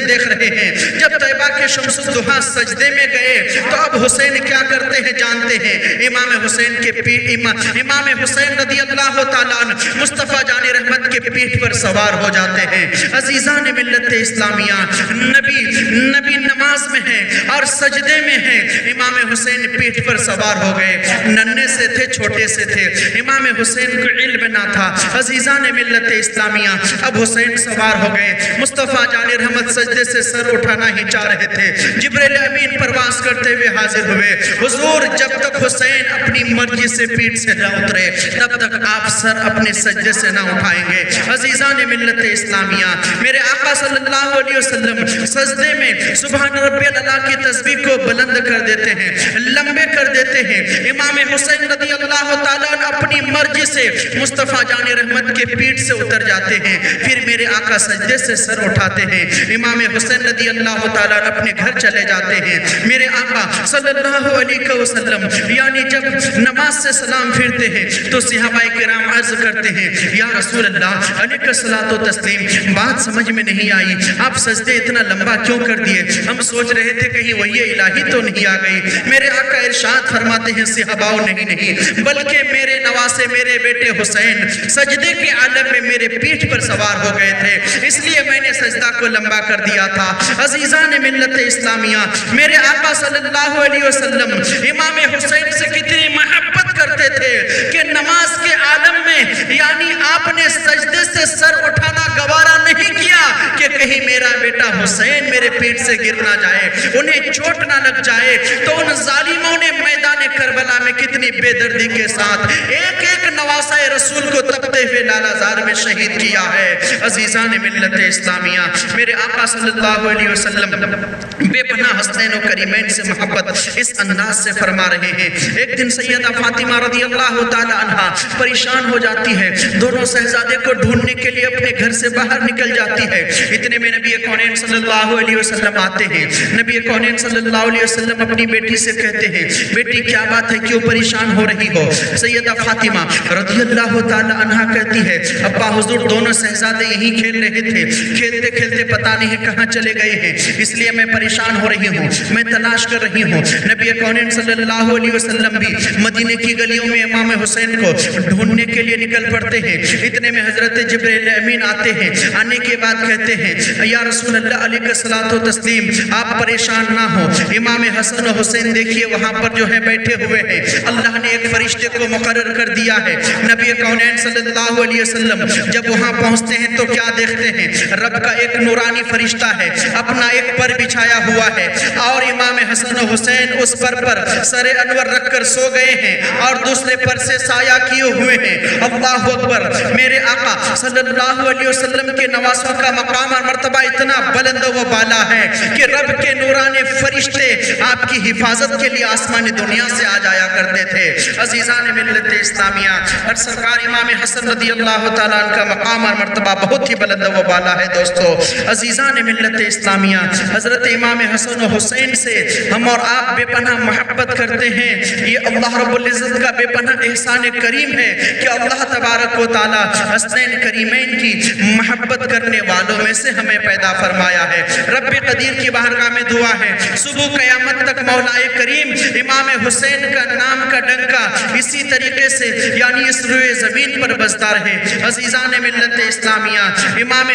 دیکھ رہے ہیں، جب طیبہ کے شمس الضحیٰ سجدے میں گئے تو اب حسین کیا کرتے ہیں جانتے ہیں، امام حسین رضی اللہ تعالیٰ عنہ مصطفیٰ جان رحمت کے پیٹھ پر سوار ہو جاتے ہیں۔ عزیزان ملت اسلامیہ، نبی نماز میں ہیں اور سجدے میں ہیں، امام حسین پیٹھ پر سوار ہو گئے، ننھے سے تھے، چھوٹے سے تھے، امام حسین کو علم نہ تھا۔ عزیزان ملت اسلامیہ، اب حسین سوار ہو گئے، مصطفیٰ جان رحمت سجدے سے سر اٹھانا ہی چاہ رہے تھے، جبریل امین پرواز کرتے ہوئے حاضر ہوئے، حضور جب تک حسین اپنی مرضی سے پیٹھ سے نہ اترے تب تک آپ سر اپنے سجدے سے نہ اٹھائیں گے۔ عزیزان ملت اسلامیہ، میرے آقا صلی اللہ علیہ وسلم سجدے میں سبحان ربی اللہ کی تسبیح کو بلند کر دیتے ہیں، لمبے کر دیتے ہیں، امام حسین رضی اللہ تعالیٰ اپنی مرضی سے مصطفیٰ جان رحمت کے پیٹھ سے اتر جاتے ہیں، پھر میرے آقا سجدے سے سر اٹھاتے ہیں، امام حسین رضی اللہ تعالیٰ اپنے گھر چلے جاتے ہیں۔ میرے آقا صلی اللہ علیہ وسلم یعنی جب نماز سے سلام پھرتے ہیں تو صحابہ کرام عرض کرتے ہیں، یا رسول اللہ علیہ الصلوۃ والتسلیم، بات سمجھ میں نہیں آئی، آپ سجدے اتنا لمبا کیوں کر دیے؟ ہم سوچ رہے تھے کہیں وحی الہی تو نہیں آ گئی۔ میرے آقا ارشاد فرماتے ہیں، صحابہ نہیں بلکہ میرے نواسے میرے بیٹے حسین سجدے کے عالم میں میرے پیٹھ پر سوار ہو گئے تھے، اس لیے میں نے سجدہ کو لمبا کر دیا تھا۔ عزیزان ملت اسلامیہ، میرے آقا صلی اللہ علیہ وسلم امام حسین سے کتنی محبت کرتے تھے کہ نماز کے عالم میں یعنی آپ نے سجدے سے سر اٹھانا گوارا نہیں کیا کہ کہیں میرا بیٹا حسین میرے پیٹھ سے گر نہ جائے، انہیں چوٹ نہ لگ جائے۔ تو ان ظالموں نے میدان کربلا میں کتنی بے دردی کے ساتھ ایک ایک نواسہ رسول کو تپتے ہوئے لالا زار میں شہید کیا ہے۔ عزیزان ملت اسلامیہ، میرے آقا صلی اللہ علیہ وسلم بے پناہ حسنین و کریمین سے محبت اس انداز سے فرما رہے ہیں۔ ایک دن سیدہ فاطمہ رضی اللہ تعالی عنہا پریشان ہو جاتی ہے، دونوں شہزادے کو ڈھونڈنے کے لیے اپنے گھر سے باہر نکل جاتی ہے۔ اتنے میں نبی کونین صلی اللہ علیہ وسلم آتے ہیں۔ نبی کونین صلی اللہ علیہ وسلم اپنی بیٹی سے کہتے ہیں، بیٹی کیا بات ہے، کیوں پریشان ہو رہی ہو؟ سیدہ فاطمہ رضی اللہ تعالی عنہا کہتی ہے، ابا حضور دونوں شہزادے یہیں کھیل رہے تھے، کھیلتے کھیلتے پتہ نہیں کہاں چلے گئے ہیں، اس لیے میں پریشان ہو رہی ہوں، میں تلاش کر رہی ہوں۔ نبی کونین صلی اللہ علیہ وسلم بھی مدینے کی گلیوں میں امام حسین کو ڈھونڈنے کے لیے نکل پڑتے ہیں۔ اتنے میں حضرت جبریل امین آتے ہیں، آنے کے بعد کہتے ہیں، یا رسول اللہ علیہ الصلوۃ والتسلیم، آپ پریشان نہ ہو، امام حسن و حسین دیکھیے وہاں پر جو ہے بیٹھے ہوئے ہیں، اللہ نے ایک فرشتے کو مقرر کر دیا ہے۔ نبی کونین صلی اللہ علیہ وسلم جب وہاں پہنچتے ہیں تو کیا دیکھتے ہیں؟ رب کا ایک نورانی فرشتہ ہے، اپنا ایک پر بچھایا ہوا ہے اور امام حسن و حسین اس پر سر انور رکھ کر سو گئے ہیں اور دوسرے پر سے سایہ کیے ہوئے ہیں۔ اللہ اکبر! میرے آقا صلی اللہ علیہ وسلم کے نواسوں کا مقام اور مرتبہ اتنا بلند و بالا ہے کہ رب کے نورانی فرشتے آپ کی حفاظت کے لیے آسمان دنیا سے آ جایا کرتے تھے۔ عزیزان ملت اسلامیہ، اور سرکار امام حسن رضی اللہ تعالیٰ عنہ کا مقام اور مرتبہ بہت ہی بلند و بالا ہے۔ دوستو عزیزان ملت اسلامیہ، حضرت امام حسن و حسین سے ہم اور آپ بے پناہ محبت کرتے ہیں، یہ اللہ رب العزت کا بے پناہ احسان کریم ہے کہ اللہ تبارک و تعالیٰ حسنین کریمین کی محبت کرنے والوں میں سے ہمیں پیدا فرمایا ہے۔ رب قدیر کی بارگاہ میں دعا ہے، صبح قیامت تک مولا کریم امام حسین کا نام کا ڈنکا اسی طریقے سے یعنی اس روئے زمین پر بجتا رہے۔ عزیزان ملت اسلامیہ،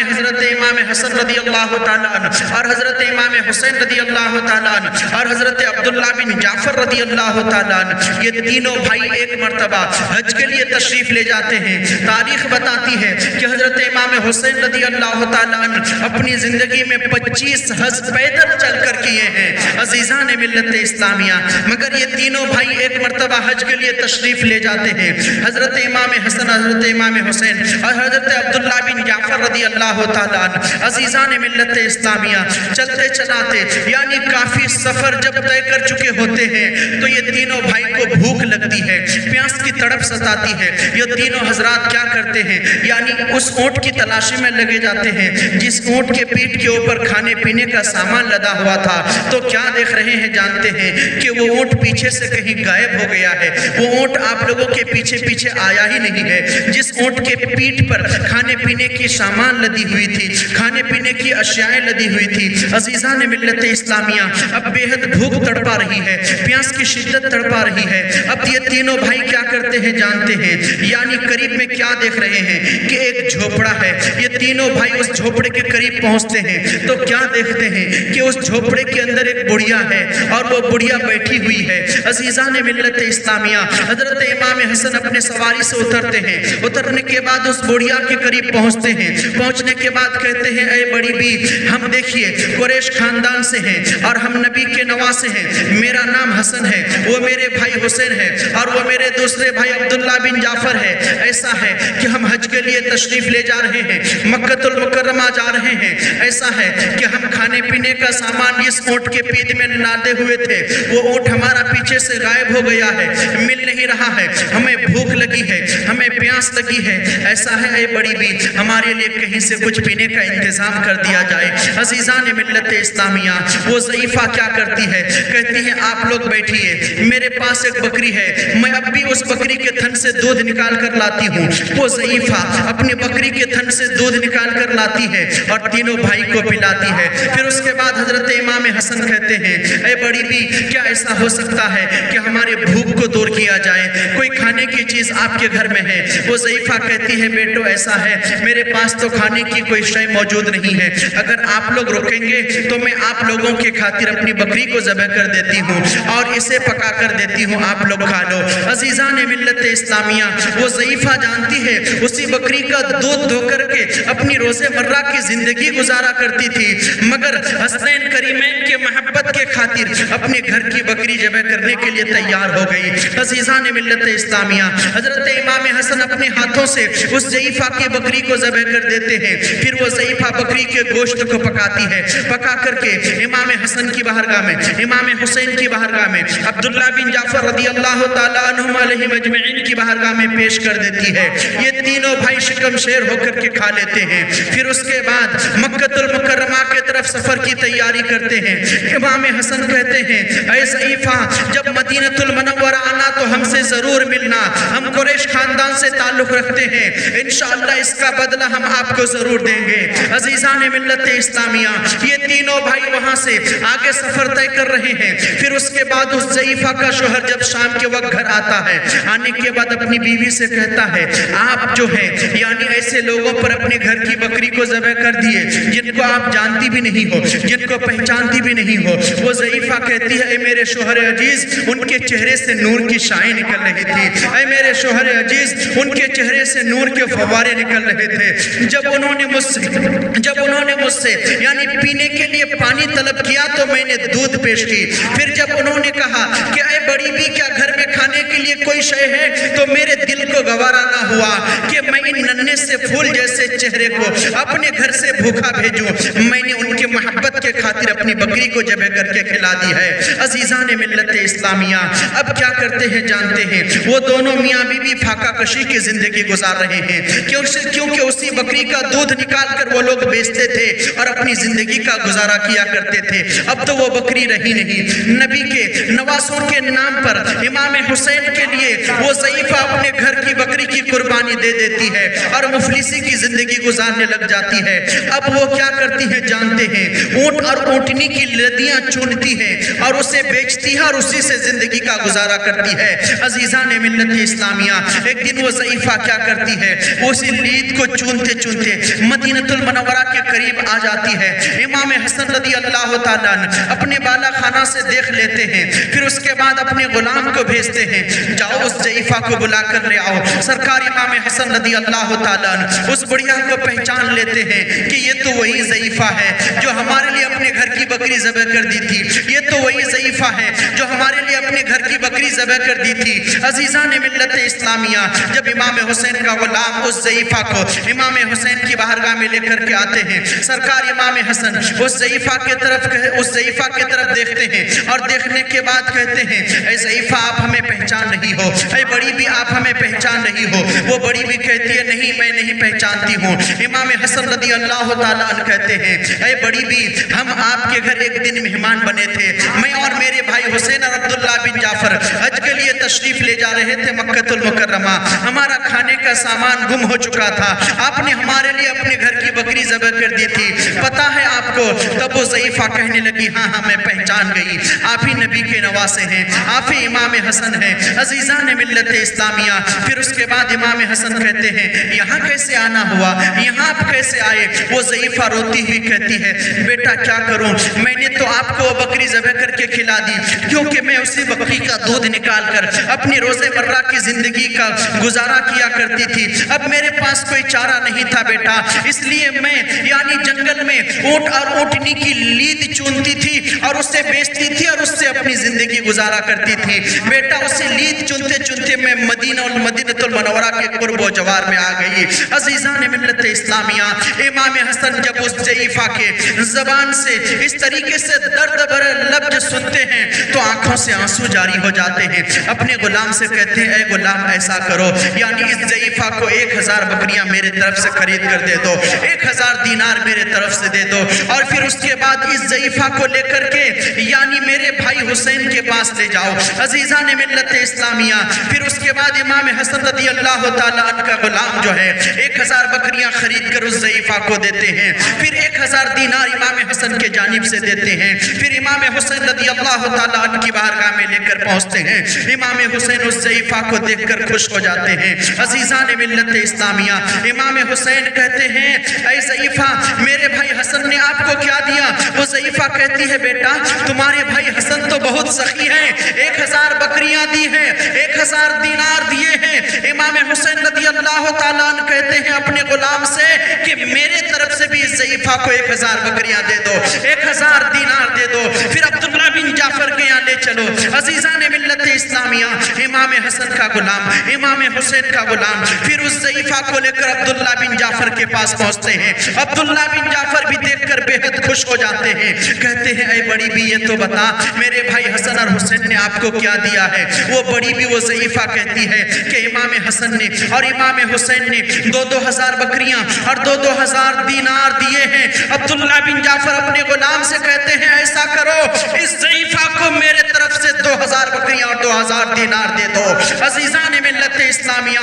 حضرت امام حسن رضی اللہ تعالیٰ عنہ اور حضرت امام حسین رضی اللہ تعالیٰ عنہ اور حضرت عبداللہ بن جعفر رضی اللہ تعالیٰ عنہ، یہ تینوں بھائی ایک مرتبہ حج کے لیے تشریف لے جاتے ہیں۔ تاریخ بتاتی ہے کہ حضرت امام حسین رضی اللہ تعالیٰ عنہ اپنی زندگی میں 25 حج پیدل چل کر کیے ہیں۔ عزیزان ملت اسلامیہ، مگر یہ تینوں تینوں بھائی ایک مرتبہ حج کے لیے تشریف لے جاتے ہیں. حضرت امام حسن، حضرت امام حسین اور حضرت عبداللہ بن جعفر رضی اللہ تعالیٰ عنہ عزیزان ملت اسلامیہ چلتے چلاتے یعنی کافی سفر جب طے کر چکے ہوتے ہیں تو یہ تینوں بھائی کو بھوک لگتی ہے، پیاس کی تڑپ ستاتی ہے. یہ تینوں حضرات کیا کرتے ہیں یعنی اس اونٹ کی تلاشی میں لگے جاتے ہیں جس اونٹ کے پیٹھ کے اوپر کھانے پینے کا سامان لدا ہوا تھا. تو کیا دیکھ رہے ہیں جانتے ہیں کہ وہ اونٹ پیچھے سے کہیں غائب ہو گیا ہے. وہ اونٹ آپ لوگوں کے پیچھے پیچھے آیا ہی نہیں ہے. جس اونٹ کے پیٹھ پر کھانے پینے کی سامان لدی ہوئی تھی، کھانے پینے کی اشیاء لدی ہوئی تھی، عزیزان ملت اسلامیہ اب بے حد بھوک تڑپا رہی ہے، پیاس کی شدت تڑپا رہی ہے. اب یہ تینوں بھائی کیا کرتے ہیں جانتے ہیں یعنی قریب میں کیا دیکھ رہے ہیں کہ ایک جھوپڑا ہے. یہ تینوں بھائی اس جھوپڑے کے قریب پہنچتے ہیں تو کیا دیکھتے ہیں کہ اس جھوپڑے کے اندر ایک بڑھیا ہے اور وہ بڑھیا بیٹھی ہوئی ہے. عزیزان ملت اسلامیہ حضرت امام حسن اپنے سواری سے اترتے ہیں. اترنے کے بعد اس بڑھیا کے قریب پہنچتے ہیں. پہنچنے کے بعد کہتے ہیں اے بڑی بی، ہم دیکھیے قریش خاندان سے ہیں اور ہم نبی کے نواسے ہیں. میرا نام حسن ہے، وہ میرے بھائی حسین ہے اور وہ میرے دوسرے بھائی عبداللہ بن جعفر ہے. ایسا ہے کہ ہم حج کے لیے تشریف لے جا رہے ہیں، مکہ المکرمہ جا رہے ہیں. ایسا ہے کہ ہم کھانے پینے کا سامان جس اونٹ کے پیٹ میں لادے ہوئے تھے وہ اونٹ ہمارا پیچھے سے غائب ہو گیا ہے، مل نہیں رہا ہے. ہمیں بھوک لگی ہے، ہمیں پیاس لگی ہے. ایسا ہے اے بڑی بی، ہمارے لیے کہیں سے کچھ پینے کا انتظام کر دیا جائے. عزیزان ملت اسلامیہ وہ ضعیفہ کیا کرتی ہے، کہتی ہے آپ لوگ بیٹھیے، میرے پاس ایک بکری ہے، میں اب بھی اس بکری کے تھن سے دودھ نکال کر لاتی ہوں. وہ ضعیفہ اپنی بکری کے تھن سے دودھ نکال کر لاتی ہے اور تینوں بھائی کو پلاتی ہے. پھر اس کے بعد حضرت امام حسن کہتے ہیں اے بڑی بی، کیا ایسا ہو سکتا ہے کہ ہمارے بھوک کو دور کیا جائے، کوئی کھانے کی چیز آپ کے گھر میں ہے؟ وہ ضعیفہ کہتی ہے بیٹو ایسا ہے، میرے پاس تو کھانے کی کوئی شے موجود نہیں ہے. اگر آپ لوگ رکیں گے تو میں آپ لوگوں کے خاطر اپنی بکری کو ذبح کر دیتی ہوں اور اسے پکا کر دیتی ہوں، آپ لوگ کھا لو. عزیزان ملت اسلامیہ وہ ضعیفہ جانتی ہے اسی بکری کا دودھ دھو کر کے اپنی روز مرہ کی زندگی گزارا کرتی تھی، مگر حسنین کریمین کے محبت کے خاطر اپنے گھر کی بکری ذبح کرنے کے لیے تیار ہو گئی. عزیزان ملت اسلامیہ حضرت امام حسن اپنے ہاتھوں سے اس ضعیفہ کی بکری کو ذبح کر دیتے ہیں. پھر وہ ضعیفہ بکری کے گوشت کو پکاتی ہے، پکا کر کے امام حسن کی بارگاہ میں، امام حسین کی بارگاہ میں، عبداللہ بن جعفر رضی اللہ تعالیٰ عنہم علیہ مجمعین کی بارگاہ میں پیش کر دیتی ہے. یہ تینوں بھائی شکم شیر ہو کر کے کھا لیتے ہیں. پھر اس کے بعد مکہ المکرمہ کے طرف سفر کی تیاری کرتے ہیں. امام حسن کہتے ہیں اے ضعیفہ، جب مدینہ المنورہ آنا تو ہم سے ضرور ملنا، ہم قریش خاندان سے تعلق رکھتے ہیں، انشاءاللہ اس کا بدلہ ہم آپ کو ضرور دیں گے. عزیزان ملت اسلامیہ یہ تینوں بھائی وہاں سے آگے سفر طے کر رہے ہیں. پھر اس کے بعد اس ضعیفہ کا شوہر جب شام کے وقت گھر آتا ہے، آنے کے بعد اپنی بیوی سے کہتا ہے آپ جو ہے یعنی ایسے لوگوں پر اپنے گھر کی بکری کو ذبح کر دیے جن کو آپ جانتی بھی نہیں ہو، جن کو پہچانتی بھی نہیں ہو. وہ ضعیفہ کہتی ہے اے میرے شوہر عزیز، ان کے چہرے سے نور کی شعائیں نکل رہی تھی. اے میرے شوہر عزیز، ان کے چہرے سے نور کے فوارے نکل رہے تھے. جب انہوں نے مجھ سے یعنی پینے کے لیے پانی طلب کیا تو میں نے دودھ پیش کی. پھر جب انہوں نے کہا کہ اے بڑی بی، کیا گھر میں کھانے کے لیے کوئی شے ہے، تو میرے دل کو گوارا نہ ہوا کہ میں ان ننھے سے پھول جیسے چہرے کو اپنے گھر سے بھوکا بھیجوں. میں نے ان کی محبت کے خاطر اپنی بکری کو ذبح کر کے کھلا دی ہے. عزیزان ملت اسلامیہ اب کیا کرتے ہیں جانتے ہیں؟ وہ دونوں میاں بیوی فاقہ کشی کی زندگی گزار رہے ہیں، کیونکہ اسی بکری کا دودھ نکال کر وہ لوگ بیچتے تھے اور اپنی زندگی کا گزارا کیا کرتے تھے. اب تو وہ بکری رہی نہیں. نبی کے نواسوں کے نام پر امام حسین کے لیے وہ ضعیفہ اپنے گھر کی بکری کی قربانی دے دیتی ہے اور مفلسی کی زندگی گزارنے لگ جاتی ہے. اب وہ کیا کرتی ہے جانتے ہیں؟ اونٹ اور اونٹنی کی لدیاں چونتی ہے اور اسے بیچتی ہے اور اسی سے زندگی کا گزارا کرتی ہے. عزیزان ملت اسلامیہ ایک دن وہ ضعیفہ کیا کرتی ہے؟ اسی لید کو چونتے چونتے مدینہ المنورہ کے قریب آ جاتی ہے. امام حسن رضی اللہ تعالیٰ اپنے بالا خانہ سے دیکھ لیتے ہیں. پھر اس کے بعد اپنے غلام کو بھیجتے ہیں، جاؤ اس ضعیفہ کو بلا کر لے آؤ. سرکار امام حسن رضی اللہ تعالیٰ اس بڑھیا کو پہچان لیتے ہیں کہ یہ تو وہی ضعیفہ ہے جو ہمارے لیے اپنے گھر کی بکری ذبح کر دی تھی. یہ تو وہی ضعیفہ ہے جو ہمارے لیے اپنے گھر کی بکری ذبح کر دی تھی. عزیزان ملت اسلامیہ، جب امام حسین کا غلام اس ضعیفہ کو امام حسین کی بارگاہ میں لے کر کے آتے ہیں، سرکار امام حسن اس ضعیفہ کی طرف دیکھتے ہیں اور دیکھنے کے بعد کہتے ہیں، اے ضعیفہ آپ ہمیں پہچان نہیں ہو، اے بڑی بھی آپ ہمیں پہچان نہیں ہو. وہ بڑی بھی کہتی ہے، نہیں میں نہیں پہچانتی ہوں. امام حسن رضی اللہ تعالیٰ عنہ کہتے ہیں، اے بڑی بھی ہم آپ کے گھر ایک دن مہمان بنے تھے. میں اور میرے بھائی حسین اور عبداللہ بن جعفر حج کے لیے تشریف لے جا رہے تھے مکہ المکرمہ. ہمارا کھانے کا سامان گم ہو چکا تھا. آپ نے ہمارے لیے اپنے گھر کی بکری ذبح کر دی تھی، پتہ ہے آپ کو؟ تب وہ ضعیفہ کہنے لگی، ہاں ہاں میں پہچان گئی، آپ ہی نبی کے نواسے ہیں، آپ ہی امام حسن ہیں. عزیزان ملت اسلامیہ، پھر اس کے بعد امام حسن کہتے ہیں، یہاں کیسے آنا ہوا، یہاں آپ کیسے آئے؟ وہ ضعیفہ روتی ہوئی کہتی ہے، بیٹا کیا کروں، میں نے تو آپ کو بکری ذبح کر کے کھلا دی، کیونکہ میں اسی بکری کا دودھ نکال کر اپنی روزے مرہ کی زندگی کا گزارا کیا کرتی تھی. اب میرے پاس کوئی چارہ نہیں تھا بیٹا، اس لیے میں یعنی جنگل میں اونٹ اور اونٹنی کی لید چونتی تھی اور اسے بیچتی تھی اور اس سے اپنی زندگی گزارا کرتی تھی. بیٹا اسے لید چنتے چنتے میں مدینہ المنورہ کے قرب و جوار میں آ گئی. عزیزان ملت اسلامیہ، امام حسن جب اس ضعیفہ کے زبان سے اس طریقے سے درد بھرے لفظ سنتے ہیں تو آنکھوں سے آنسو جاری ہو جاتے ہیں. اپنے غلام سے کہتے ہیں، اے غلام ایسا کرو، یعنی اس ضعیفہ کو 1000 بکریاں میرے طرف سے خرید کر دے دو، 1000 دینار میرے طرف سے دے دو، اور پھر اس کے بعد اس ضعیفہ کو لے کر کے یعنی میرے بھائی حسین کے پاس لے جاؤ. عزیزان ملت اسلامیہ، پھر اس کے بعد امام حسن رضی اللہ تعالیٰ عنہ کا غلام جو ہے 1000 بکریاں خرید کر اس ضعیفہ کو دیتے ہیں. پھر 1000 دینار امام حسن کے جانب سے دیتے ہیں. پھر امام حسین رضی اللہ تعالیٰ عنہ کی بارگاہ میں لے کر پہنچتے ہیں. امام حسین اس ضعیفہ کو دیکھ کر خوش ہو جاتے ہیں. عزیزان ملت اسلامیہ، امام حسین کہتے ہیں، اے ضعیفہ میرے بھائی حسن نے آپ کو کیا دیا؟ وہ ضعیفہ کہتی ہے، بیٹا تمہارے بھائی حسن تو بہت سخی ہیں، 1000 بکریاں دی ہیں، 1000 دینار دیے ہیں. امام حسین رضی اللہ تعالیٰ عنہ کہتے ہیں اپنے غلام سے کہ میرے طرف سے بھی اس ضعیفہ کو 1000 بکریاں دے دو، 1000 دینار دے دو. پھر عبداللہ بن جعفر کے یہاں لے چلو. عزیزان ملت اسلامیہ، امام حسن کا غلام، امام حسین کا غلام پھر اس ضعیفہ کو لے کر عبداللہ بن جعفر کے پاس پہنچتے ہیں. عبداللہ بن جعفر بھی دیکھ کر بے حد خوش ہو جاتے ہیں. کہتے ہیں، اے بڑی بھی یہ تو بتا میرے بھائی حسن اور حسین نے آپ کو کیا دیا ہے؟ وہ بڑی بھی وہ ضعیفہ کہتی ہے کہ امام حسن نے اور امام حسین نے 2000 بکریاں اور 2000 دینار دیے ہیں. عبداللہ بن جعفر اپنے غلام سے کہتے ہیں، ایسا کرو اس ضعیفہ کو میرے طرف سے 2000 بکریاں اور 2000 دینار دے دو. عزیزان ملت اسلامیہ،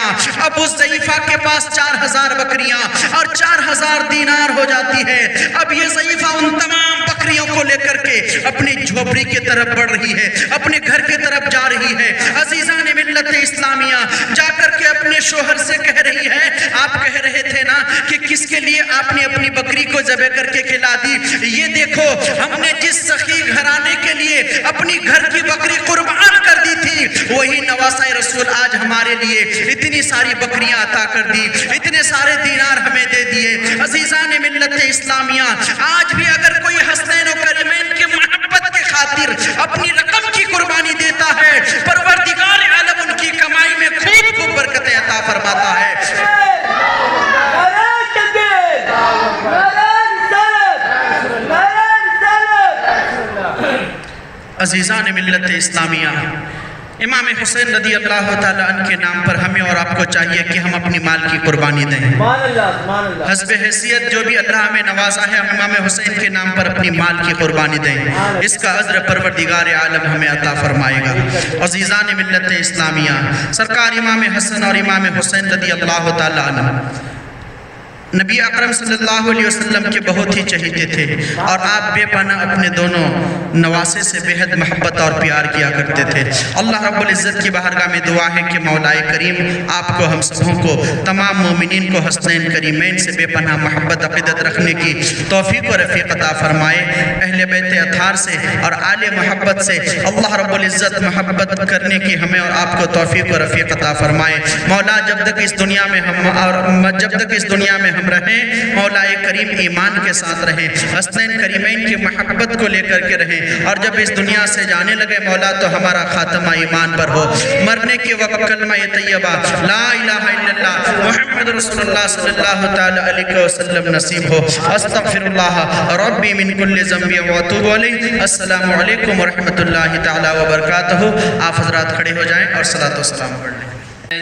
اب اس ضعیفہ کے پاس 4000 بکریاں اور 4000 دینار ہو جاتی ہے. اب یہ ضعیفہ ان تمام بکریوں کو لے کر کے اپنی جھوپڑی کی طرف بڑھ رہی ہے، اپنے گھر کی طرف جا رہی ہے. عزیزان ملت اسلامیہ، جا کر کے اپنے شوہر سے کہہ رہی ہے، آپ کہہ رہے تھے نا کہ کس کے لیے آپ نے اپنی بکری کو ذبح کر کے کھلا دی، یہ دیکھو ہم نے جس سخی گھرانے کے لیے اپنی گھر کی بکری قربان کر دی تھی، وہی نواسہ رسول آج ہمارے لیے اتنی ساری بکریاں عطا کر دی، اتنے سارے دینار ہمیں دے دیے. عزیزان ملت اسلامیہ، آج بھی اگر کوئی حسنین و کریمین کی محبت کے خاطر اپنی رقم کی قربانی دیتا ہے، پروردگار عالم ان کی کمائی میں خوب خوب برکتیں عطا فرماتا ہے. عزیزان ملت اسلامیہ، امام حسین رضی اللہ تعالیٰ عنہ کے نام پر ہمیں اور آپ کو چاہیے کہ ہم اپنی مال کی قربانی دیں. حسب حیثیت جو بھی اللہ ہمیں نوازا ہے، ہم امام حسین کے نام پر اپنی مال کی قربانی دیں. اس کا عذر پروردگار عالم ہمیں عطا فرمائے گا. عزیزان ملت اسلامیہ، سرکار امام حسن اور امام حسین رضی اللہ تعالیٰ عنہ نبی اکرم صلی اللہ علیہ وسلم کے بہت ہی چہیتے تھے اور آپ بے پناہ اپنے دونوں نواسے سے بے حد محبت اور پیار کیا کرتے تھے. اللہ رب العزت کی بارگاہ میں دعا ہے کہ مولا کریم آپ کو، ہم سبوں کو، تمام مومنین کو حسنین کریمین سے بے پناہ محبت عقیدت رکھنے کی توفیق و رفیق عطا فرمائے. اہل بیت اطہار سے اور آل محبت سے اللہ رب العزت محبت کرنے کی ہمیں اور آپ کو توفیق و رفیق عطا فرمائے. مولا جب تک اس دنیا میں ہم ہم رہیں مولا کریم ایمان کے ساتھ رہیں، حسنین کریمین کی محبت کو لے کر کے رہیں، اور جب اس دنیا سے جانے لگے مولا تو ہمارا خاتمہ ایمان پر ہو، مرنے کے وقت کلمہ طیبہ لا الہ الا اللہ محمد رسول اللہ صلی اللہ علیہ وسلم نصیب ہو۔ استغفر اللہ ربی من کل ذنب واتوب علیہ۔ السلام علیکم ورحمۃ اللہ تعالی وبرکاتہ۔ آپ حضرات کھڑے ہو جائیں اور صلاۃ و سلام پڑھ لیں۔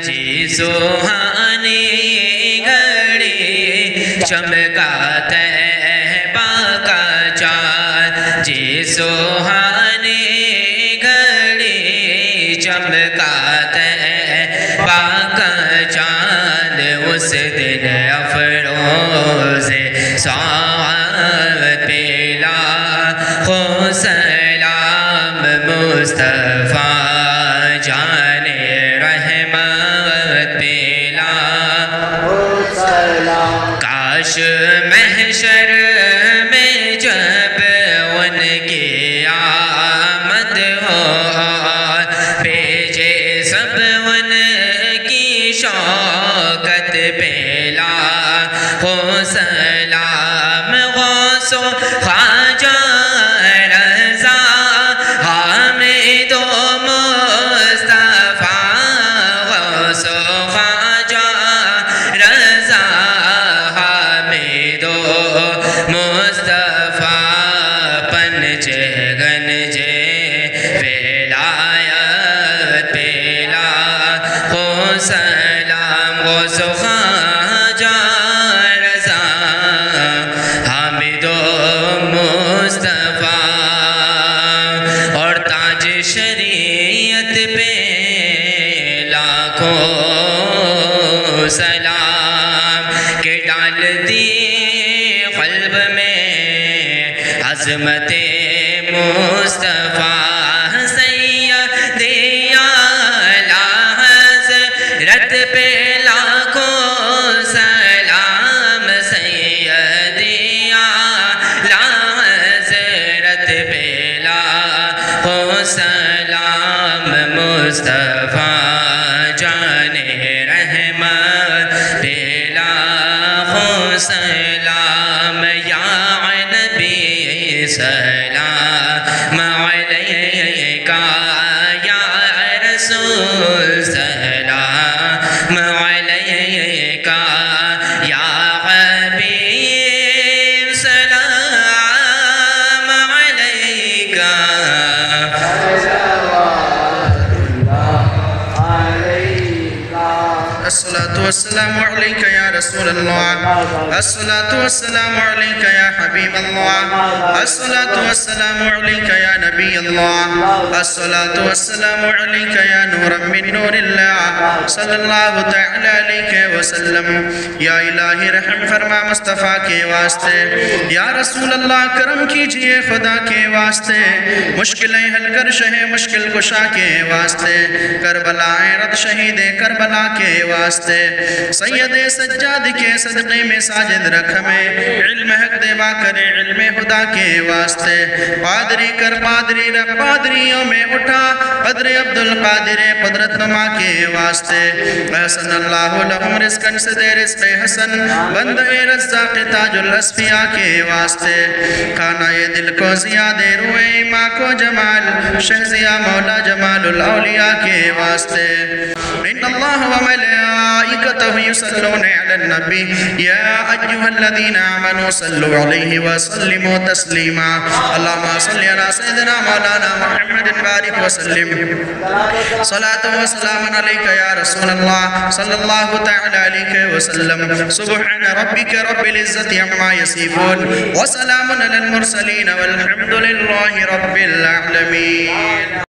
جی سوہانی گھڑی چمکا طیبہ کا چاند، جی سوہانی گھڑی چمکا طیبہ کا چاند، اس دن افروز سعادت پہ لاکھوں سلام مصطفیٰ جان رحمت پہ لاکھوں سلام۔ کاش محشر میں جب ان کی آمد ہو، بھیجے سب ان کی شوکت پہ لاکھوں سلام۔ غوث و خواجہ رضا حامد و مصطفیٰ، غوث و خواجہ رضا حامد و مصطفیٰ، پنجے گنجے ولایت پہ لاکھوں سلام۔ غوث و خواجہ رضا حامد و مصطفیٰ، اور تاج شریعت پہ لاکھوں سلام، کہ ڈالتی قلب میں عظمت مصطفیٰ، سیدی اعلیٰ حضرت پہ لاکھوں سلام، سیدی اعلیٰ حضرت پہ لاکھوں سلام، مصطفیٰ جان رحمت پہ لاکھوں سلام، یا نبی سلام علیکہ، یا رسول سلام علیکہ، یا حبیب سلام علیکہ۔ الصلاة والسلام عليك يا رسول الله، الصلاة والسلام عليك يا حبيب الله، الصلاة والسلام عليك يا نبي الله، الصلاة والسلام عليك يا نورا من نور الله صلی اللہ تعالی علیہ وسلم۔ یا الہی رحم فرما مصطفیٰ کے واسطے، یا رسول اللہ کرم کیجئے خدا کے واسطے، مشکلیں حل کر شہ مشکل کشا کے واسطے، کربلا رد شہید کربلا کے واسطے، سید سجاد کے صدقے میں ساجد رکھ ہمیں، علم حق دیوا کرے علم خدا کے واسطے، قادری کر قادری رکھ قادریوں میں اٹھا، قدر عبدالقادر قدرت نما کے واسطے، احسن اللہ لہم رزقن سے دے رزق حسن، بندہ رزاق تاج الاسفیاء کے واسطے، کھانا یہ دل کو زیادہ روئے ماں کو جمال، شہزیہ مولا جمال الاولیاء کے واسطے، ان اللہ و ملائکتہ یصلون علی النبی یا ایہا الذین آمنوا صلوا علیہ وسلموا تسلیما، اللہم صلی علی سیدنا مولانا محمد بارک وسلم، صلاة و سلام علیکہ یا رسول اللہ صلی اللہ تعالی علیہ وسلم، سبحان ربک رب العزت عما یصفون وسلام علی المرسلین والحمد للہ رب العالمین۔